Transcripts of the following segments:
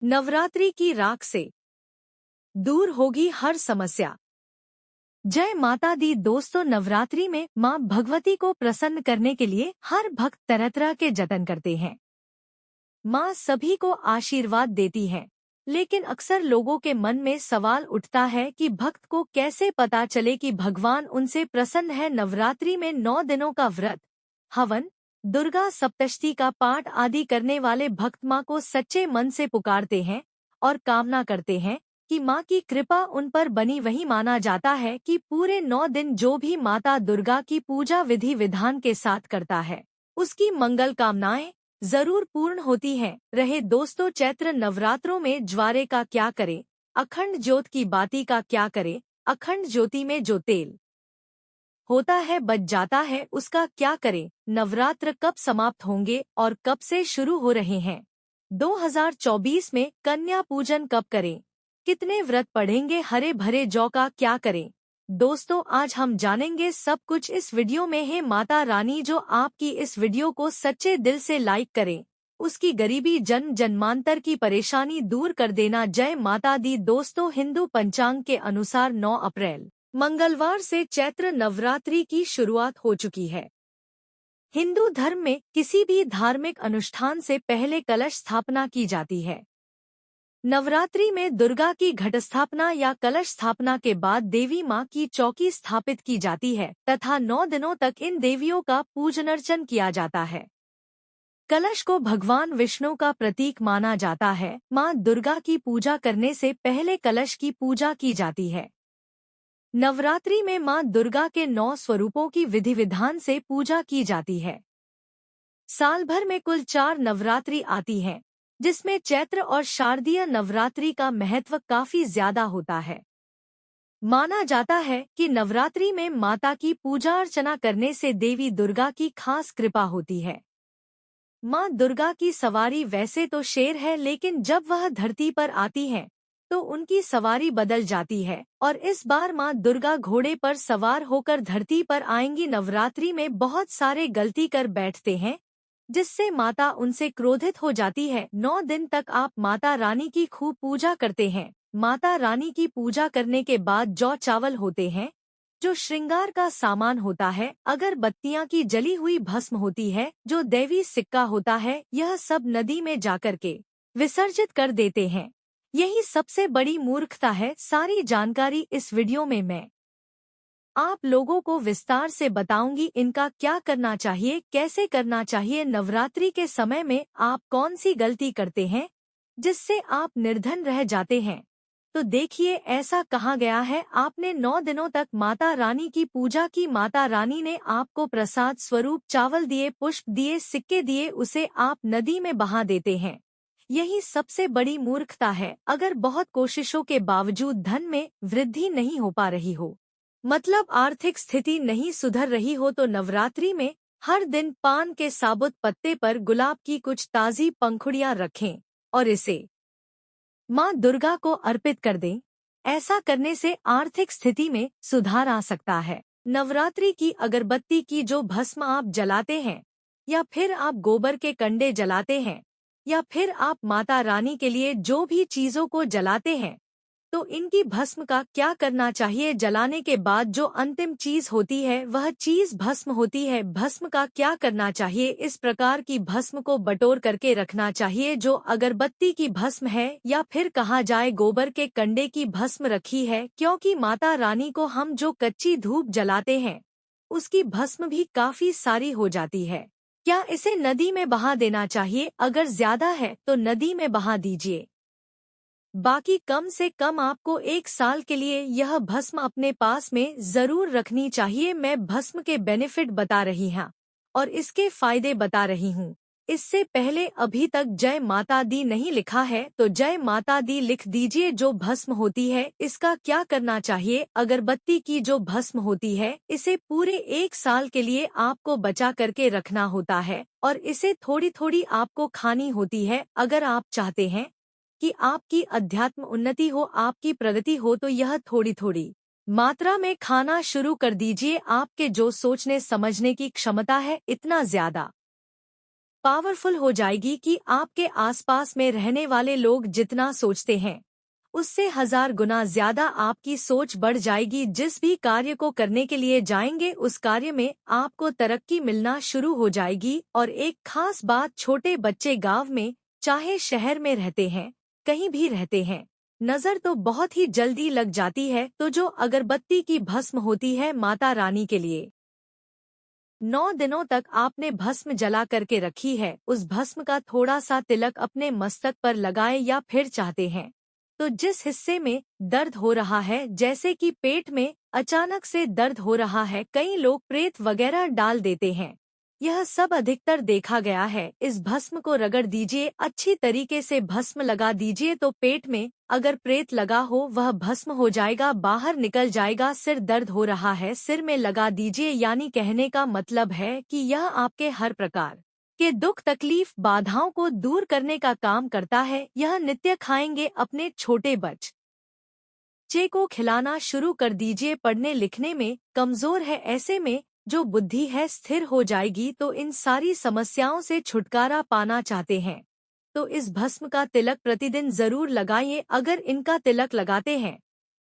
नवरात्रि की राख से दूर होगी हर समस्या। जय माता दी दोस्तों, नवरात्रि में मां भगवती को प्रसन्न करने के लिए हर भक्त तरह तरह के जतन करते हैं। मां सभी को आशीर्वाद देती हैं, लेकिन अक्सर लोगों के मन में सवाल उठता है कि भक्त को कैसे पता चले कि भगवान उनसे प्रसन्न है। नवरात्रि में 9 दिनों का व्रत, हवन, दुर्गा सप्तशती का पाठ आदि करने वाले भक्त मां को सच्चे मन से पुकारते हैं और कामना करते हैं कि मां की कृपा उन पर बनी। वही माना जाता है कि पूरे 9 दिन जो भी माता दुर्गा की पूजा विधि विधान के साथ करता है, उसकी मंगल कामनाएं जरूर पूर्ण होती हैं। रहे दोस्तों, चैत्र नवरात्रों में ज्वारे का क्या करें, अखंड ज्योत की बाती का क्या करें, अखंड ज्योति में जो तेल होता है बच जाता है, उसका क्या करें। नवरात्र कब समाप्त होंगे और कब से शुरू हो रहे हैं। 2024 में कन्या पूजन कब करें, कितने व्रत पढ़ेंगे, हरे भरे जौ का क्या करें। दोस्तों, आज हम जानेंगे सब कुछ इस वीडियो में है। माता रानी जो आपकी इस वीडियो को सच्चे दिल से लाइक करें, उसकी गरीबी जन्म जन्मांतर की परेशानी दूर कर देना। जय माता दी दोस्तों, हिंदू पंचांग के अनुसार 9 अप्रैल मंगलवार से चैत्र नवरात्रि की शुरुआत हो चुकी है। हिंदू धर्म में किसी भी धार्मिक अनुष्ठान से पहले कलश स्थापना की जाती है। नवरात्रि में दुर्गा की घट स्थापना या कलश स्थापना के बाद देवी मां की चौकी स्थापित की जाती है तथा 9 दिनों तक इन देवियों का पूजन अर्चन किया जाता है। कलश को भगवान विष्णु का प्रतीक माना जाता है। मां दुर्गा की पूजा करने से पहले कलश की पूजा की जाती है। नवरात्रि में मां दुर्गा के 9 स्वरूपों की विधि विधान से पूजा की जाती है। साल भर में कुल 4 नवरात्रि आती हैं, जिसमें चैत्र और शारदीय नवरात्रि का महत्व काफी ज्यादा होता है। माना जाता है कि नवरात्रि में माता की पूजा अर्चना करने से देवी दुर्गा की खास कृपा होती है। मां दुर्गा की सवारी वैसे तो शेर है, लेकिन जब वह धरती पर आती हैं, तो उनकी सवारी बदल जाती है और इस बार मां दुर्गा घोड़े पर सवार होकर धरती पर आएंगी। नवरात्रि में बहुत सारे गलती कर बैठते हैं, जिससे माता उनसे क्रोधित हो जाती है। 9 दिन तक आप माता रानी की खूब पूजा करते हैं। माता रानी की पूजा करने के बाद जौ चावल होते हैं, जो श्रृंगार का सामान होता है, अगरबत्तियां की जली हुई भस्म होती है, जो दैवी सिक्का होता है, यह सब नदी में जाकर के विसर्जित कर देते हैं। यही सबसे बड़ी मूर्खता है। सारी जानकारी इस वीडियो में मैं आप लोगों को विस्तार से बताऊंगी। इनका क्या करना चाहिए, कैसे करना चाहिए। नवरात्रि के समय में आप कौन सी गलती करते हैं जिससे आप निर्धन रह जाते हैं। तो देखिए, ऐसा कहा गया है, आपने 9 दिनों तक माता रानी की पूजा की, माता रानी ने आपको प्रसाद स्वरूप चावल दिए, पुष्प दिए, सिक्के दिए, उसे आप नदी में बहा देते हैं। यही सबसे बड़ी मूर्खता है। अगर बहुत कोशिशों के बावजूद धन में वृद्धि नहीं हो पा रही हो, मतलब आर्थिक स्थिति नहीं सुधर रही हो, तो नवरात्रि में हर दिन पान के साबुत पत्ते पर गुलाब की कुछ ताज़ी पंखुड़ियां रखें और इसे मां दुर्गा को अर्पित कर दें। ऐसा करने से आर्थिक स्थिति में सुधार आ सकता है। नवरात्रि की अगरबत्ती की जो भस्म आप जलाते हैं, या फिर आप गोबर के कंडे जलाते हैं, या फिर आप माता रानी के लिए जो भी चीजों को जलाते हैं, तो इनकी भस्म का क्या करना चाहिए। जलाने के बाद जो अंतिम चीज होती है, वह चीज भस्म होती है। भस्म का क्या करना चाहिए, इस प्रकार की भस्म को बटोर करके रखना चाहिए। जो अगरबत्ती की भस्म है, या फिर कहा जाए गोबर के कंडे की भस्म रखी है, क्योंकि माता रानी को हम जो कच्ची धूप जलाते हैं, उसकी भस्म भी काफी सारी हो जाती है। क्या इसे नदी में बहा देना चाहिए? अगर ज्यादा है तो नदी में बहा दीजिए। बाकी कम से कम आपको 1 साल के लिए यह भस्म अपने पास में जरूर रखनी चाहिए। मैं भस्म के बेनिफिट बता रही हूँ और इसके फायदे बता रही हूँ। इससे पहले अभी तक जय माता दी नहीं लिखा है तो जय माता दी लिख दीजिए। जो भस्म होती है, इसका क्या करना चाहिए। अगरबत्ती की जो भस्म होती है, इसे पूरे 1 साल के लिए आपको बचा करके रखना होता है और इसे थोड़ी थोड़ी आपको खानी होती है। अगर आप चाहते हैं कि आपकी अध्यात्म उन्नति हो, आपकी प्रगति हो, तो यह थोड़ी थोड़ी मात्रा में खाना शुरू कर दीजिए। आपके जो सोचने समझने की क्षमता है, इतना ज्यादा पावरफुल हो जाएगी कि आपके आसपास में रहने वाले लोग जितना सोचते हैं उससे 1000 गुना ज्यादा आपकी सोच बढ़ जाएगी। जिस भी कार्य को करने के लिए जाएंगे उस कार्य में आपको तरक्की मिलना शुरू हो जाएगी। और एक खास बात, छोटे बच्चे गांव में चाहे शहर में रहते हैं, कहीं भी रहते हैं, नजर तो बहुत ही जल्दी लग जाती है। तो जो अगरबत्ती की भस्म होती है माता रानी के लिए 9 दिनों तक आपने भस्म जला करके रखी है, उस भस्म का थोड़ा सा तिलक अपने मस्तक पर लगाए या फिर चाहते हैं तो जिस हिस्से में दर्द हो रहा है, जैसे कि पेट में अचानक से दर्द हो रहा है, कई लोग प्रेत वगैरह डाल देते हैं। यह सब अधिकतर देखा गया है। इस भस्म को रगड़ दीजिए, अच्छी तरीके से भस्म लगा दीजिए तो पेट में अगर प्रेत लगा हो वह भस्म हो जाएगा, बाहर निकल जाएगा। सिर दर्द हो रहा है, सिर में लगा दीजिए, यानी कहने का मतलब है कि यह आपके हर प्रकार के दुख तकलीफ बाधाओं को दूर करने का काम करता है। यह नित्य खाएंगे, अपने छोटे बच्चे को खिलाना शुरू कर दीजिए। पढ़ने लिखने में कमजोर है, ऐसे में जो बुद्धि है स्थिर हो जाएगी। तो इन सारी समस्याओं से छुटकारा पाना चाहते हैं तो इस भस्म का तिलक प्रतिदिन जरूर लगाइए। अगर इनका तिलक लगाते हैं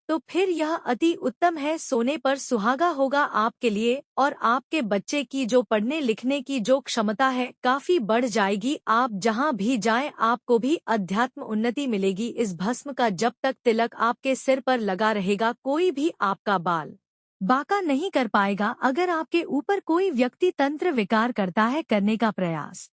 तो फिर यह अति उत्तम है, सोने पर सुहागा होगा आपके लिए। और आपके बच्चे की जो पढ़ने लिखने की जो क्षमता है काफी बढ़ जाएगी। आप जहां भी जाएं आपको भी अध्यात्म उन्नति मिलेगी। इस भस्म का जब तक तिलक आपके सिर पर लगा रहेगा कोई भी आपका बाल बाका नहीं कर पाएगा। अगर आपके ऊपर कोई व्यक्ति तंत्र विकार करता है, करने का प्रयास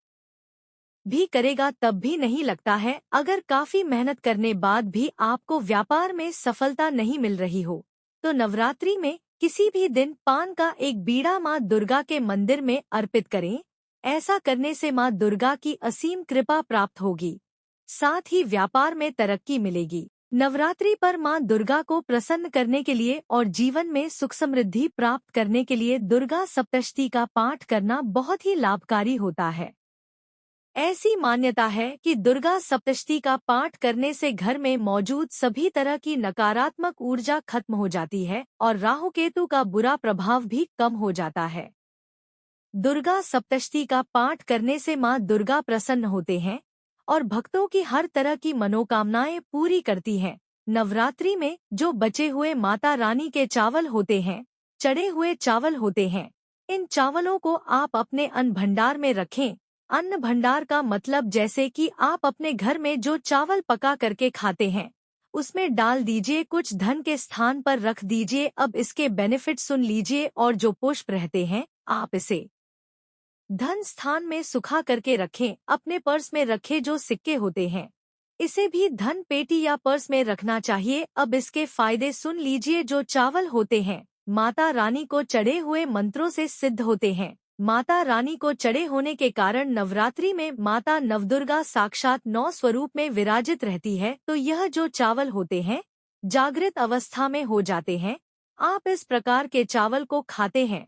भी करेगा तब भी नहीं लगता है। अगर काफी मेहनत करने बाद भी आपको व्यापार में सफलता नहीं मिल रही हो तो नवरात्रि में किसी भी दिन पान का एक बीड़ा माँ दुर्गा के मंदिर में अर्पित करें। ऐसा करने से माँ दुर्गा की असीम कृपा प्राप्त होगी, साथ ही व्यापार में तरक्की मिलेगी। नवरात्रि पर माँ दुर्गा को प्रसन्न करने के लिए और जीवन में सुख समृद्धि प्राप्त करने के लिए दुर्गा सप्तशती का पाठ करना बहुत ही लाभकारी होता है। ऐसी मान्यता है कि दुर्गा सप्तशती का पाठ करने से घर में मौजूद सभी तरह की नकारात्मक ऊर्जा खत्म हो जाती है और राहु केतु का बुरा प्रभाव भी कम हो जाता है। दुर्गा सप्तशती का पाठ करने से माँ दुर्गा प्रसन्न होते हैं और भक्तों की हर तरह की मनोकामनाएं पूरी करती हैं। नवरात्रि में जो बचे हुए माता रानी के चावल होते हैं, चढ़े हुए चावल होते हैं, इन चावलों को आप अपने अन्न भंडार में रखें। अन्न भंडार का मतलब जैसे कि आप अपने घर में जो चावल पका करके खाते हैं उसमें डाल दीजिए, कुछ धन के स्थान पर रख दीजिए। अब इसके बेनिफिट सुन लीजिए। और जो पुष्प रहते हैं आप इसे धन स्थान में सुखा करके रखें। अपने पर्स में रखे जो सिक्के होते हैं इसे भी धन पेटी या पर्स में रखना चाहिए। अब इसके फायदे सुन लीजिए। जो चावल होते हैं माता रानी को चढ़े हुए मंत्रों से सिद्ध होते हैं। माता रानी को चढ़े होने के कारण नवरात्रि में माता नवदुर्गा साक्षात 9 स्वरूप में विराजित रहती है। तो यह जो चावल होते हैं जागृत अवस्था में हो जाते हैं। आप इस प्रकार के चावल को खाते हैं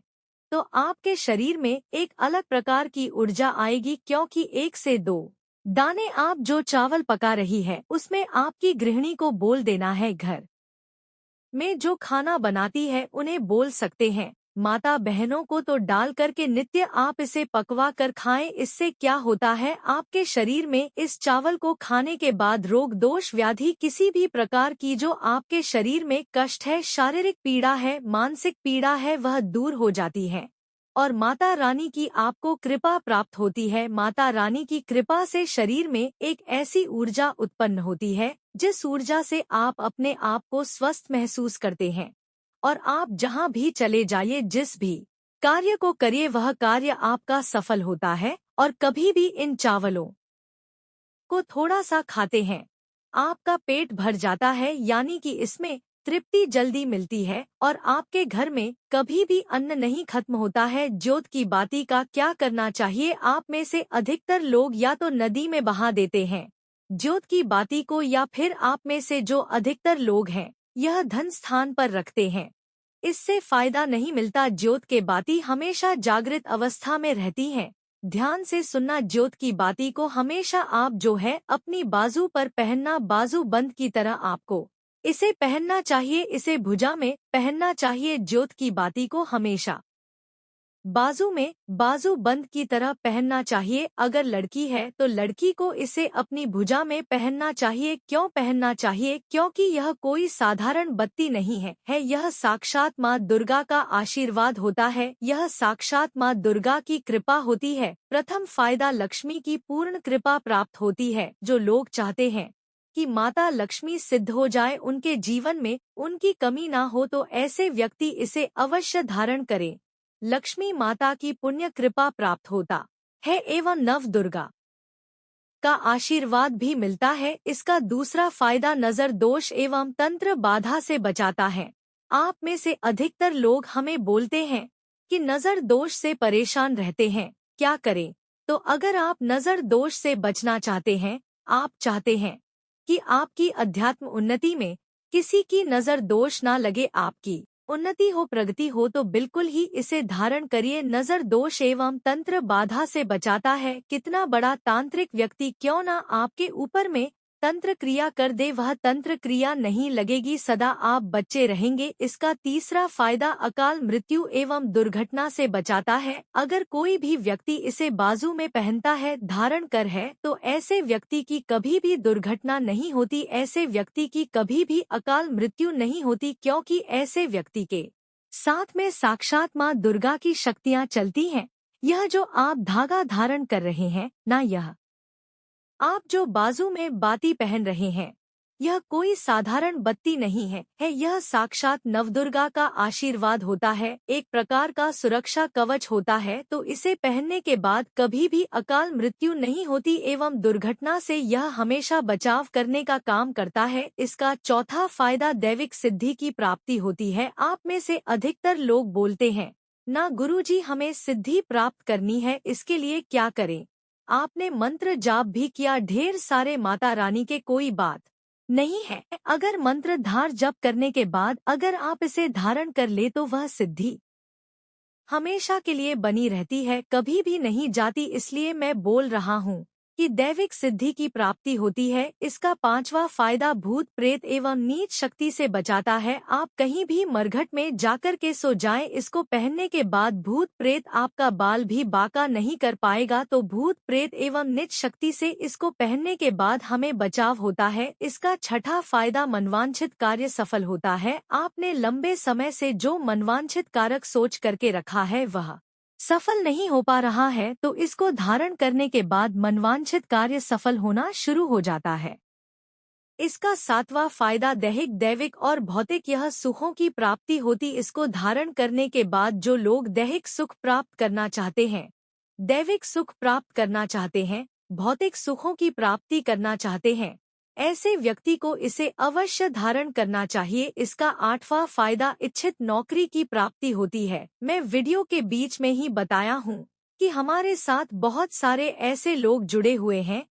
तो आपके शरीर में एक अलग प्रकार की ऊर्जा आएगी, क्योंकि 1 से 2 दाने आप जो चावल पका रही है उसमें आपकी गृहिणी को बोल देना है। घर में जो खाना बनाती है उन्हें बोल सकते हैं। माता बहनों को तो डाल करके नित्य आप इसे पकवा कर खाएं। इससे क्या होता है, आपके शरीर में इस चावल को खाने के बाद रोग दोष व्याधि किसी भी प्रकार की जो आपके शरीर में कष्ट है, शारीरिक पीड़ा है, मानसिक पीड़ा है, वह दूर हो जाती है और माता रानी की आपको कृपा प्राप्त होती है। माता रानी की कृपा से शरीर में एक ऐसी ऊर्जा उत्पन्न होती है जिस ऊर्जा से आप अपने आप को स्वस्थ महसूस करते हैं और आप जहां भी चले जाइए, जिस भी कार्य को करिए, वह कार्य आपका सफल होता है। और कभी भी इन चावलों को थोड़ा सा खाते हैं आपका पेट भर जाता है, यानी कि इसमें तृप्ति जल्दी मिलती है और आपके घर में कभी भी अन्न नहीं खत्म होता है। ज्योत की बाती का क्या करना चाहिए, आप में से अधिकतर लोग या तो नदी में बहा देते हैं ज्योत की बाती को, या फिर आप में से जो अधिकतर लोग हैं यह धन स्थान पर रखते हैं। इससे फायदा नहीं मिलता। ज्योत के बाती हमेशा जागृत अवस्था में रहती हैं। ध्यान से सुनना, ज्योत की बाती को हमेशा आप जो है अपनी बाजू पर पहनना, बाजू बंद की तरह आपको इसे पहनना चाहिए, इसे भुजा में पहनना चाहिए। ज्योत की बाती को हमेशा बाजू में बाजू बंद की तरह पहनना चाहिए। अगर लड़की है तो लड़की को इसे अपनी भुजा में पहनना चाहिए। क्यों पहनना चाहिए? क्योंकि यह कोई साधारण बत्ती नहीं है, यह साक्षात माँ दुर्गा का आशीर्वाद होता है। यह साक्षात माँ दुर्गा की कृपा होती है। प्रथम फायदा, लक्ष्मी की पूर्ण कृपा प्राप्त होती है। जो लोग चाहते हैं कि माता लक्ष्मी सिद्ध हो जाए, उनके जीवन में उनकी कमी ना हो, तो ऐसे व्यक्ति इसे अवश्य धारण करें। लक्ष्मी माता की पुण्य कृपा प्राप्त होता है एवं नव दुर्गा का आशीर्वाद भी मिलता है। इसका दूसरा फायदा, नजर दोष एवं तंत्र बाधा से बचाता है। आप में से अधिकतर लोग हमें बोलते हैं कि नजर दोष से परेशान रहते हैं, क्या करें? तो अगर आप नजर दोष से बचना चाहते हैं, आप चाहते हैं कि आपकी अध्यात्म उन्नति में किसी की नजर दोष ना लगे, आपकी उन्नति हो, प्रगति हो, तो बिल्कुल ही इसे धारण करिए। नजर दोष एवं तंत्र बाधा से बचाता है। कितना बड़ा तांत्रिक व्यक्ति क्यों ना आपके ऊपर में तंत्र क्रिया कर दे, वह तंत्र क्रिया नहीं लगेगी, सदा आप बच्चे रहेंगे। इसका तीसरा फायदा, अकाल मृत्यु एवं दुर्घटना से बचाता है। अगर कोई भी व्यक्ति इसे बाजू में पहनता है, धारण कर है, तो ऐसे व्यक्ति की कभी भी दुर्घटना नहीं होती, ऐसे व्यक्ति की कभी भी अकाल मृत्यु नहीं होती, क्योंकि ऐसे व्यक्ति के साथ में साक्षात माँ दुर्गा की शक्तियाँ चलती हैं। यह जो आप धागा धारण कर रहे हैं ना, यह आप जो बाजू में बाती पहन रहे हैं, यह कोई साधारण बत्ती नहीं है, यह साक्षात नवदुर्गा का आशीर्वाद होता है, एक प्रकार का सुरक्षा कवच होता है। तो इसे पहनने के बाद कभी भी अकाल मृत्यु नहीं होती एवं दुर्घटना से यह हमेशा बचाव करने का काम करता है। इसका चौथा फायदा, दैविक सिद्धि की प्राप्ति होती है। आप में से अधिकतर लोग बोलते हैं ना गुरुजी, हमें सिद्धि प्राप्त करनी है, इसके लिए क्या करें? आपने मंत्र जाप भी किया ढेर सारे, माता रानी के कोई बात नहीं है। अगर मंत्र धार जप करने के बाद अगर आप इसे धारण कर ले, तो वह सिद्धि हमेशा के लिए बनी रहती है, कभी भी नहीं जाती। इसलिए मैं बोल रहा हूँ कि दैविक सिद्धि की प्राप्ति होती है। इसका पांचवा फायदा, भूत प्रेत एवं नीच शक्ति से बचाता है। आप कहीं भी मरघट में जाकर के सो जाएं, इसको पहनने के बाद भूत प्रेत आपका बाल भी बांका नहीं कर पाएगा। तो भूत प्रेत एवं नीच शक्ति से इसको पहनने के बाद हमें बचाव होता है। इसका छठा फायदा, मनवांछित कार्य सफल होता है। आपने लंबे समय से जो मनवांछित कारक सोच करके रखा है, वह सफल नहीं हो पा रहा है, तो इसको धारण करने के बाद मनवांछित कार्य सफल होना शुरू हो जाता है। इसका सातवां फायदा, दैहिक दैविक और भौतिक यह सुखों की प्राप्ति होती। इसको धारण करने के बाद जो लोग दैहिक सुख प्राप्त करना चाहते हैं, दैविक सुख प्राप्त करना चाहते हैं, भौतिक सुखों की प्राप्ति करना चाहते हैं, ऐसे व्यक्ति को इसे अवश्य धारण करना चाहिए। इसका आठवां फायदा, इच्छित नौकरी की प्राप्ति होती है। मैं वीडियो के बीच में ही बताया हूँ कि हमारे साथ बहुत सारे ऐसे लोग जुड़े हुए हैं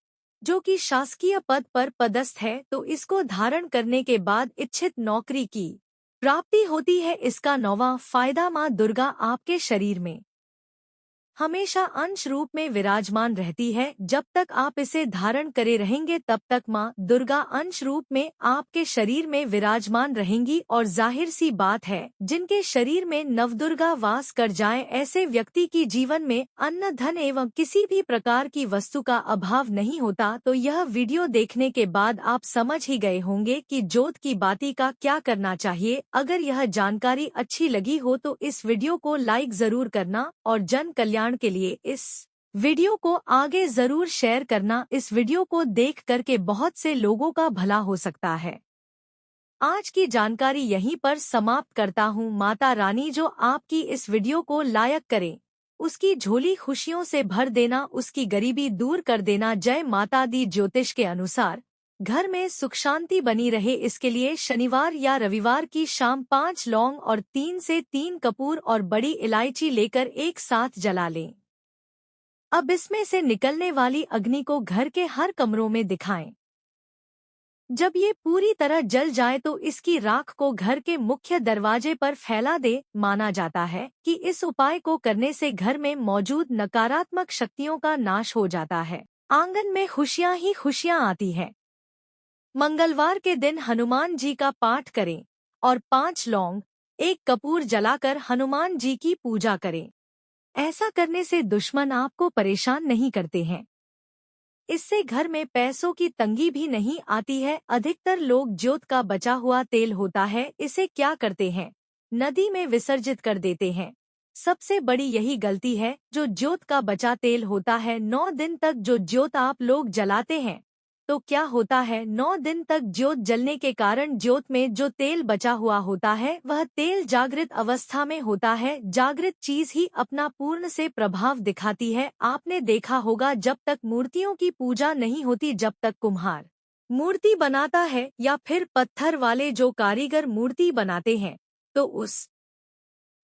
जो कि शासकीय पद पर पदस्थ है, तो इसको धारण करने के बाद इच्छित नौकरी की प्राप्ति होती है। इसका नौवां फायदा, माँ दुर्गा आपके शरीर में हमेशा अंश रूप में विराजमान रहती है। जब तक आप इसे धारण करे रहेंगे, तब तक माँ दुर्गा अंश रूप में आपके शरीर में विराजमान रहेंगी। और जाहिर सी बात है, जिनके शरीर में नवदुर्गा वास कर जाए, ऐसे व्यक्ति की जीवन में अन्न धन एवं किसी भी प्रकार की वस्तु का अभाव नहीं होता। तो यह वीडियो देखने के बाद आप समझ ही गए होंगे कि जोत की बाती का क्या करना चाहिए। अगर यह जानकारी अच्छी लगी हो तो इस वीडियो को लाइक जरूर करना और जन कल्याण के लिए इस वीडियो को आगे जरूर शेयर करना। इस वीडियो को देख करके बहुत से लोगों का भला हो सकता है। आज की जानकारी यहीं पर समाप्त करता हूँ। माता रानी जो आपकी इस वीडियो को लायक करे, उसकी झोली खुशियों से भर देना, उसकी गरीबी दूर कर देना। जय माता दी। ज्योतिष के अनुसार घर में सुख शांति बनी रहे, इसके लिए शनिवार या रविवार की शाम 5 लौंग और 3 से 3 कपूर और बड़ी इलायची लेकर एक साथ जला लें। अब इसमें से निकलने वाली अग्नि को घर के हर कमरों में दिखाएं। जब ये पूरी तरह जल जाए तो इसकी राख को घर के मुख्य दरवाजे पर फैला दे। माना जाता है कि इस उपाय को करने से घर में मौजूद नकारात्मक शक्तियों का नाश हो जाता है, आंगन में खुशियां ही खुशियां आती है। मंगलवार के दिन हनुमान जी का पाठ करें और 5 लौंग 1 कपूर जलाकर हनुमान जी की पूजा करें। ऐसा करने से दुश्मन आपको परेशान नहीं करते हैं। इससे घर में पैसों की तंगी भी नहीं आती है। अधिकतर लोग ज्योत का बचा हुआ तेल होता है, इसे क्या करते हैं, नदी में विसर्जित कर देते हैं। सबसे बड़ी यही गलती है। जो ज्योत का बचा तेल होता है, 9 दिन तक जो ज्योत आप लोग जलाते हैं, तो क्या होता है, 9 दिन तक ज्योत जलने के कारण ज्योत में जो तेल बचा हुआ होता है वह तेल जागृत अवस्था में होता है। जागृत चीज ही अपना पूर्ण से प्रभाव दिखाती है। आपने देखा होगा, जब तक मूर्तियों की पूजा नहीं होती, जब तक कुम्हार मूर्ति बनाता है या फिर पत्थर वाले जो कारीगर मूर्ति बनाते हैं, तो उस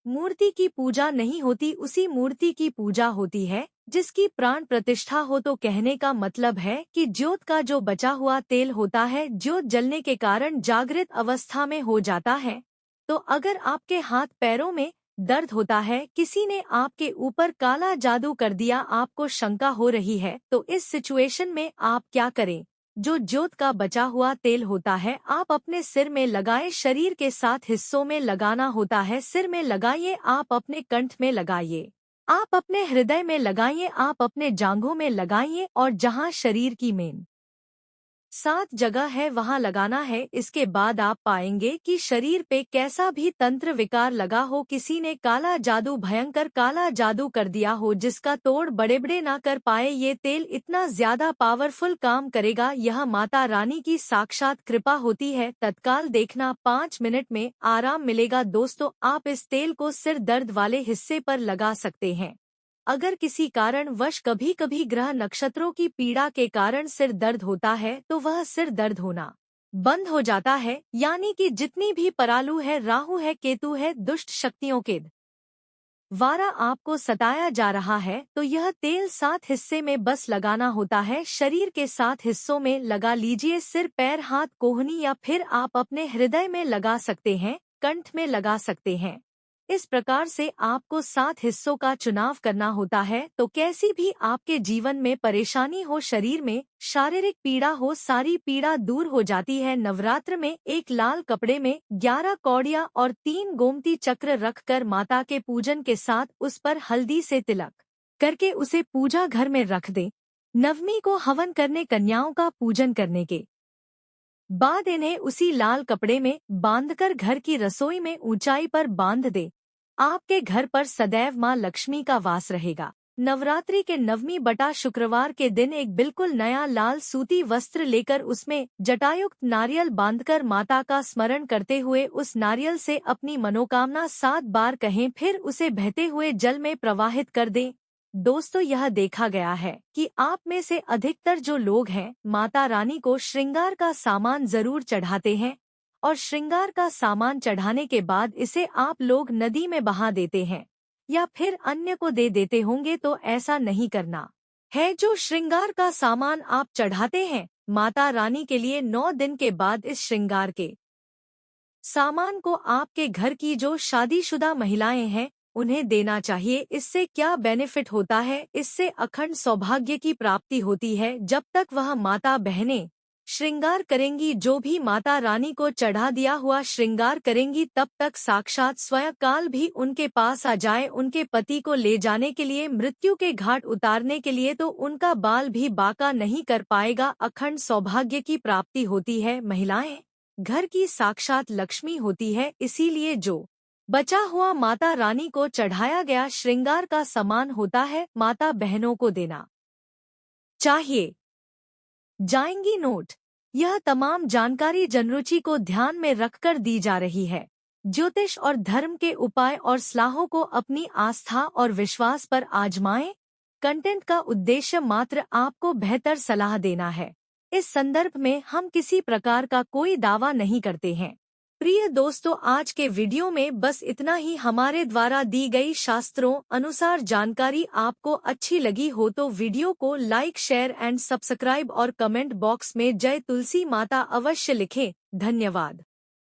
मूर्ति की पूजा नहीं होती, उसी मूर्ति की पूजा होती है जिसकी प्राण प्रतिष्ठा हो। तो कहने का मतलब है कि ज्योत का जो बचा हुआ तेल होता है, ज्योत जलने के कारण जागृत अवस्था में हो जाता है। तो अगर आपके हाथ पैरों में दर्द होता है, किसी ने आपके ऊपर काला जादू कर दिया, आपको शंका हो रही है, तो इस सिचुएशन में आप क्या करें। जो ज्योत का बचा हुआ तेल होता है, आप अपने सिर में लगाए, शरीर के सात हिस्सों में लगाना होता है। सिर में लगाइए, आप अपने कंठ में लगाइए, आप अपने हृदय में लगाइए, आप अपने जांघों में लगाइए, और जहां शरीर की मेन 7 जगह है वहां लगाना है। इसके बाद आप पाएंगे कि शरीर पे कैसा भी तंत्र विकार लगा हो, किसी ने काला जादू, भयंकर काला जादू कर दिया हो जिसका तोड़ बड़े बड़े ना कर पाए, ये तेल इतना ज्यादा पावरफुल काम करेगा। यह माता रानी की साक्षात कृपा होती है। तत्काल देखना, 5 मिनट में आराम मिलेगा। दोस्तों, आप इस तेल को सिर दर्द वाले हिस्से पर लगा सकते हैं। अगर किसी कारण वश कभी कभी ग्रह नक्षत्रों की पीड़ा के कारण सिर दर्द होता है, तो वह सिर दर्द होना बंद हो जाता है। यानी कि जितनी भी परालू है, राहु है, केतु है, दुष्ट शक्तियों के द्वारा आपको सताया जा रहा है, तो यह तेल 7 हिस्से में बस लगाना होता है। शरीर के 7 हिस्सों में लगा लीजिए, सिर, पैर, हाथ, कोहनी, या फिर आप अपने हृदय में लगा सकते हैं, कंठ में लगा सकते हैं। इस प्रकार से आपको 7 हिस्सों का चुनाव करना होता है। तो कैसी भी आपके जीवन में परेशानी हो, शरीर में शारीरिक पीड़ा हो, सारी पीड़ा दूर हो जाती है। नवरात्र में एक लाल कपड़े में 11 कौड़ियाँ और 3 गोमती चक्र रखकर माता के पूजन के साथ उस पर हल्दी से तिलक करके उसे पूजा घर में रख दे। नवमी को हवन करने, कन्याओं का पूजन करने के बाद इन्हें उसी लाल कपड़े में बांधकर घर की रसोई में ऊंचाई पर बांध दे। आपके घर पर सदैव मां लक्ष्मी का वास रहेगा। नवरात्रि के 9वीं बटा शुक्रवार के दिन एक बिल्कुल नया लाल सूती वस्त्र लेकर उसमें जटायुक्त नारियल बांधकर माता का स्मरण करते हुए उस नारियल से अपनी मनोकामना 7 बार कहें, फिर उसे बहते हुए जल में प्रवाहित कर दें। दोस्तों, यह देखा गया है कि आप में से अधिकतर जो लोग हैं, माता रानी को श्रृंगार का सामान जरूर चढ़ाते हैं, और श्रृंगार का सामान चढ़ाने के बाद इसे आप लोग नदी में बहा देते हैं या फिर अन्य को दे देते होंगे। तो ऐसा नहीं करना है। जो श्रृंगार का सामान आप चढ़ाते हैं माता रानी के लिए, 9 दिन के बाद इस श्रृंगार के सामान को आपके घर की जो शादीशुदा महिलाएं हैं उन्हें देना चाहिए। इससे क्या बेनिफिट होता है, इससे अखंड सौभाग्य की प्राप्ति होती है। जब तक वह माता बहनें श्रृंगार करेंगी, जो भी माता रानी को चढ़ा दिया हुआ श्रृंगार करेंगी, तब तक साक्षात स्वयं काल भी उनके पास आ जाए उनके पति को ले जाने के लिए, मृत्यु के घाट उतारने के लिए, तो उनका बाल भी बाका नहीं कर पाएगा। अखंड सौभाग्य की प्राप्ति होती है। महिलाएं घर की साक्षात लक्ष्मी होती है, इसीलिए जो बचा हुआ माता रानी को चढ़ाया गया श्रृंगार का सामान होता है, माता बहनों को देना चाहिए। जाएंगी नोट। यह तमाम जानकारी जनरुचि को ध्यान में रखकर दी जा रही है। ज्योतिष और धर्म के उपाय और सलाहों को अपनी आस्था और विश्वास पर आजमाएं। कंटेंट का उद्देश्य मात्र आपको बेहतर सलाह देना है। इस संदर्भ में हम किसी प्रकार का कोई दावा नहीं करते हैं। प्रिय दोस्तों, आज के वीडियो में बस इतना ही। हमारे द्वारा दी गई शास्त्रों अनुसार जानकारी आपको अच्छी लगी हो तो वीडियो को लाइक, शेयर एंड सब्सक्राइब और कमेंट बॉक्स में जय तुलसी माता अवश्य लिखें। धन्यवाद।